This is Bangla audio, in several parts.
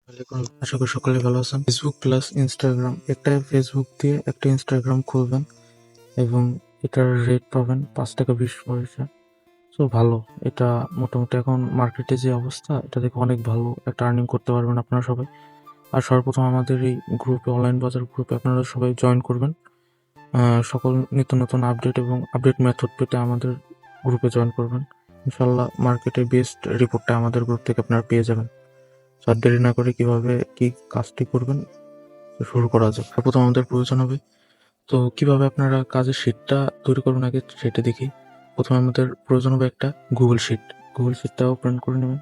ওয়ালাইকুম, আশা করি সকলে ভালো আছেন। ফেসবুক প্লাস ইনস্টাগ্রাম, একটা ফেসবুক দিয়ে একটা ইনস্টাগ্রাম খুলবেন এবং এটার রেট পাবেন 5 টাকা 20 পয়সা। সো ভালো, এটা মোটামুটি এখন মার্কেটে যে অবস্থা, এটা দেখে অনেক ভালো একটা আর্নিং করতে পারবেন আপনারা সবাই। আর সর্বপ্রথম আমাদের এই গ্রুপে, অনলাইন বাজার গ্রুপে আপনারা সবাই জয়েন করবেন। সকল নিত্য নতুন আপডেট এবং আপডেট মেথড পেতে আমাদের গ্রুপে জয়েন করবেন। ইনশাল্লাহ মার্কেটে বেস্ট রিপোর্টটা আমাদের গ্রুপ থেকে আপনারা পেয়ে যাবেন। আর দেরি না করে কিভাবে কি কাজটি করবেন শুরু করা যাক। প্রথম আমাদের প্রয়োজন হবে, তো কিভাবে আপনারা কাজের শিটটা তৈরি করবেন আগে সেটা দেখি। প্রথমে আমাদের প্রয়োজন হবে একটা গুগল শিট। গুগল শিটটা ওপেন করে নেবেন।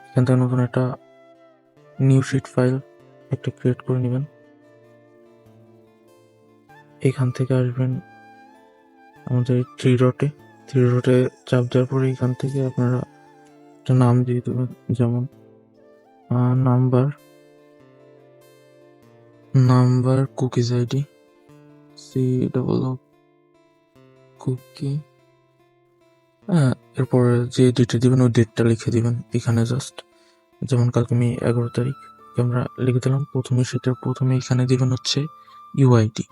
এখান থেকে নতুন একটা নিউ শিট ফাইল একটা ক্রিয়েট করে নেবেন। এখান থেকে আসবেন আমাদের থ্রি ডটে চাপ দেওয়ার পরে এখান থেকে আপনারা একটা নাম দিয়ে দেবেন, যেমন number cookies ID COO cookie. হ্যাঁ, এরপর যে ডেটে দিবেন ওই ডেটটা লিখে দিবেন এখানে জাস্ট। যেমন কালকে আমি 11 তারিখ আমরা লিখে দিলাম। প্রথমে সেটার প্রথমে এখানে দিবেন হচ্ছে ইউআইডি।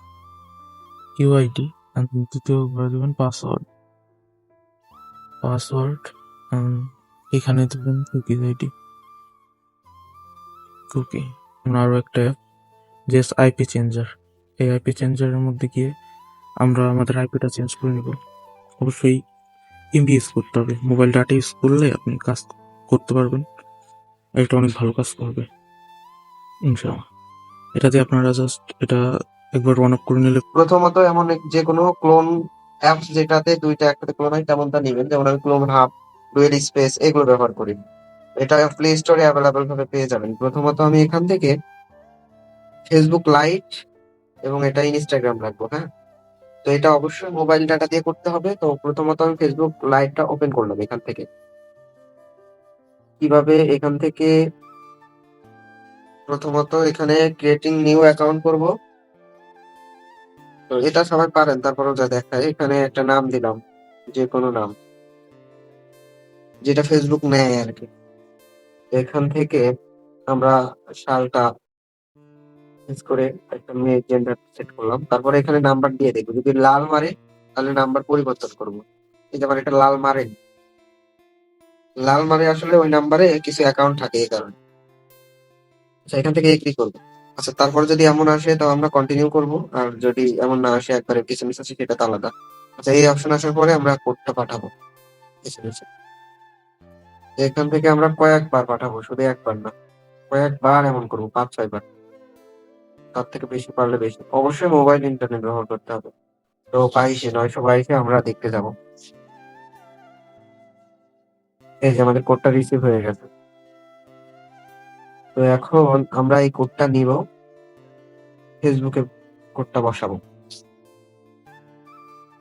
দ্বিতীয় করে দিবেন পাসওয়ার্ড এখানে দিবেন কুকিজ আইডি কুকি। আরও একটা জাস্ট আইপি চেঞ্জার। এই আইপি চেঞ্জারের মধ্যে গিয়ে আমরা আমাদের আইপিটা চেঞ্জ করে নেব। অবশ্যই এমবি ইউজ করতে হবে। মোবাইল ডাটা ইউজ করলে আপনি কাজ করতে পারবেন, এটা অনেক ভালো কাজ করবে ইনশাআল্লাহ। এটা দিয়ে আপনারা জাস্ট এটা একবার রান আপ করে নিলে, প্রথমত এমন যে কোনো ক্লোন অ্যাপস যেটাতে দুইটা একসাথে ক্লোন হয় তেমনটা নেবেন। যেমন আমি ক্লোন হাব, ডুয়েল স্পেস এগুলো ব্যবহার করি। এটা প্লে স্টোরে অ্যাভেলেবল ভাবে পেয়ে যাবেন। প্রথমত আমি এখান থেকে ফেসবুক লাইট এবং এটা ইনস্টাগ্রাম রাখবো। হ্যাঁ, তো এটা অবশ্যই মোবাইল ডাটা দিয়ে করতে হবে। তো প্রথমত আমি ফেসবুক লাইটটা ওপেন করলাম এখান থেকে। কিভাবে এখান থেকে প্রথমত এখানে ক্রিয়েটিং নিউ অ্যাকাউন্ট করব। তো এটা সবাই পারেন, তারপরেও যা দেখায় এখানে একটা নাম দিলাম, যে কোনো নাম যেটা ফেসবুক নেয় আর কি। এখান থেকে আমরা সালটা ইউজ করে একটা মেয়ে জেন্ডার সেট করলাম। তারপরে এখানে নাম্বার দিয়ে দেখবো, যদি লাল মারে তাহলে নাম্বার পরিবর্তন করবো। এই যেমন এটা লাল মারে, আসলে ওই নাম্বারে কিছু অ্যাকাউন্ট থাকে এই কারণে। আচ্ছা, এখান থেকে এগ্রি করবো। আচ্ছা, তারপরে যদি এমন আসে তো আমরা কন্টিনিউ করব, আর যদি এমন না আসে একবারে কিছু মিস আছে সেটা তো আলাদা। আচ্ছা, এই অপশন আসার পরে আমরা কোডটা পাঠাবো এসএমএস। এখান থেকে আমরা কয়েকবার পাঠাবো, শুধু একবার না, কয়েকবার এমন করবো, 5-6 বার। তার থেকে বেশি পারলে বেশি। অবশ্যই মোবাইল ইন্টারনেট ব্যবহার করতে হবে। তো 922 আমরা দেখতে যাব। এই যে আমাদের কোডটা রিসিভ হয়ে গেছে। তো এখন আমরা এই কোডটা নিব, ফেসবুকে কোডটা বসাবো।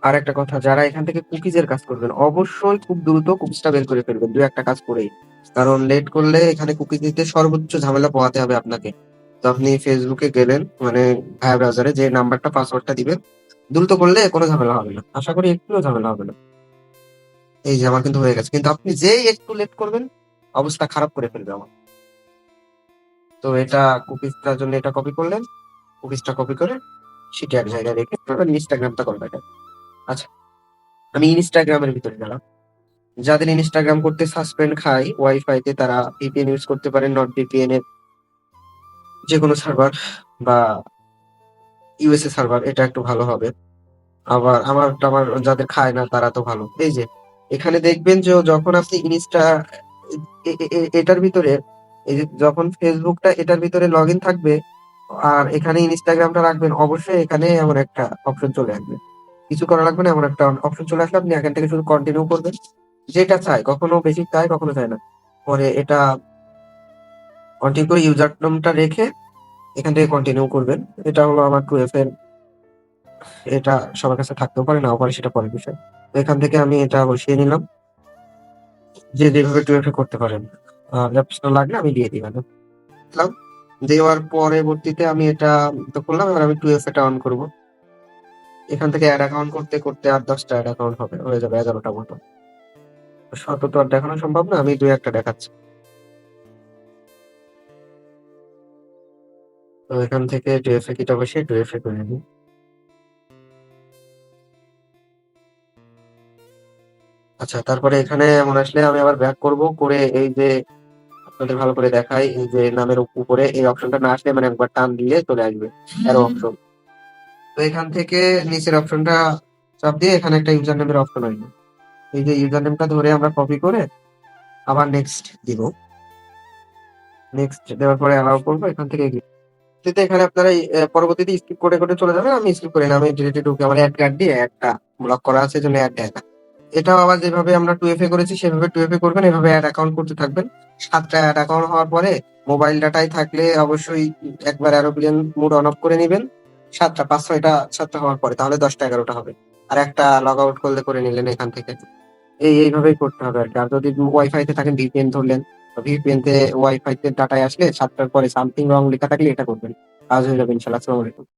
আর একটা কথা, যারা এখান থেকে কুকিজের কাজ করবেন অবশ্যই খুব দ্রুত কুকিজটা বের করে ফেলবেন, দু একটা কাজ করেই। কারণ লেট করলে এখানে কুকিজ দিতে সর্বোচ্চ ঝামেলা পোহাতে হবে আপনাকে। তো আপনি ফেসবুকে গেলেন, মানে ভায়া ব্রাউজারে যে নাম্বারটা পাসওয়ার্ডটা দিবেন, দ্রুত করলে কোনো ঝামেলা হবে না, আশা করি একটুও ঝামেলা হবে না। এই যে আমার কিন্তু হয়ে গেছে, কিন্তু আপনি যেই একটু লেট করবেন অবস্থা খারাপ করে ফেলবে আমার। তো এটা কুকিজটার জন্য এটা কপি করলেন, কুকিজটা কপি করে সেটা এক জায়গায় রেখে ইনস্টাগ্রামটা করবেন। আচ্ছা, আমি ইনস্টাগ্রামের ভিতরে গেলাম। যাদের ইনস্টাগ্রাম করতে সাসপেন্ড খায় ওয়াইফাই তে, তারা ভিপিএন ইউজ করতে পারেন। নট ভিপিএন এর যে কোনো সার্ভার বা ইউএসএ সার্ভার, এটা একটু ভালো হবে। আবার আমার যাদের খায় না তারা তো ভালো। এই যে এখানে দেখবেন যে যখন আপনি ইনস্টা এটার ভিতরে, এই যে যখন ফেসবুকটা এটার ভিতরে লগ ইন থাকবে আর এখানে ইনস্টাগ্রামটা রাখবেন, অবশ্যই এখানে এমন একটা অপশন চলে আসবে। কিছু করা লাগবে না, এমন একটা অপশন চলে আসলে আপনি এখান থেকে শুধু কন্টিনিউ করবেন। যেটা চাই, কখনো বেশি চাই কখনো চায় না। পরে এটা কন্টিনিউ করে ইউজার নামটা রেখে এখান থেকে কন্টিনিউ করবেন। এটা হলো আমার 2F এর। এটা সবার কাছে থাকতেও পারে, নাও পারে, সেটা পরের বিষয়। তো এখান থেকে আমি এটা বসিয়ে নিলাম, যে যেভাবে 2F এ করতে পারেন। অপশনাল লাগলে আমি দিয়ে দিলাম। দিলাম। দেওয়ার পরবর্তীতে আমি এটা তো করলাম, এবার আমি 2F এটা অন করব। এখান থেকে অ্যাড অ্যাকাউন্ট করতে করতে আর 10টা অ্যাড অ্যাকাউন্ট হবে, হয়ে যাবে 11টা মতো। শত তো আর দেখানো সম্ভব না, আমি 2-1টা দেখাচ্ছি। তো এখান থেকে 2FA কিটা বসিয়ে 2FA করে নিই। আচ্ছা, তারপরে এখানে এমন আসলে আমি আবার ব্যাক করব, করে এই যে আপনাদের ভালো করে দেখাই, এই যে নামের উপরে এই অপশনটা না আসলে মানে একবার টান দিলে চলে আসবে অ্যারো অপশন। তো এখান থেকে নিচের অপশনটা চাপ দিয়ে এখানে একটা ইউজার নেমের অপশন আসবে। এই যে ইউজার নেমটা ধরে আমরা কপি করে আবার নেক্সট দিব। নেক্সট দেওয়ার পরে অ্যালাউ করবো এখান থেকে এগিয়ে। কিন্তু এখানে আপনারা পরবর্তীতে স্কিপ করে করে চলে যাবেন, আমি স্কিপ করি না, আমি ডিরেক্টলি ঢুকে আমার অ্যাড কার্ড দিয়ে অ্যাডটা ব্লক করা আছে জন্য অ্যাড দেয় না। এটাও আবার যেভাবে আমরা 2FA করেছি সেভাবে 2FA করবেন, এভাবে অ্যাড অ্যাকাউন্ট করতে থাকবেন। 7টা অ্যাড অ্যাকাউন্ট হওয়ার পরে মোবাইল ডাটায় থাকলে অবশ্যই একবার এরোপ্লেন মোড অন অফ করে নিবেন। 7টা 5-6টা 7টা হওয়ার পরে, তাহলে 10টা 11টা হবে। আর একটা লগ আউট করলে করে নিলেন এখান থেকে। এইভাবেই করতে হবে আরকি। আর যদি ওয়াইফাই তে থাকেন ভিপিএন ধরলেন। ভিপিএন তে ওয়াইফাই তে ডাটায় আসলে 7টার পরে সামথিং রং লেখা থাকলে এটা করবেন। কাজ হয়ে যাবে ইনশাআল্লাহ। আসসালামু আলাইকুম।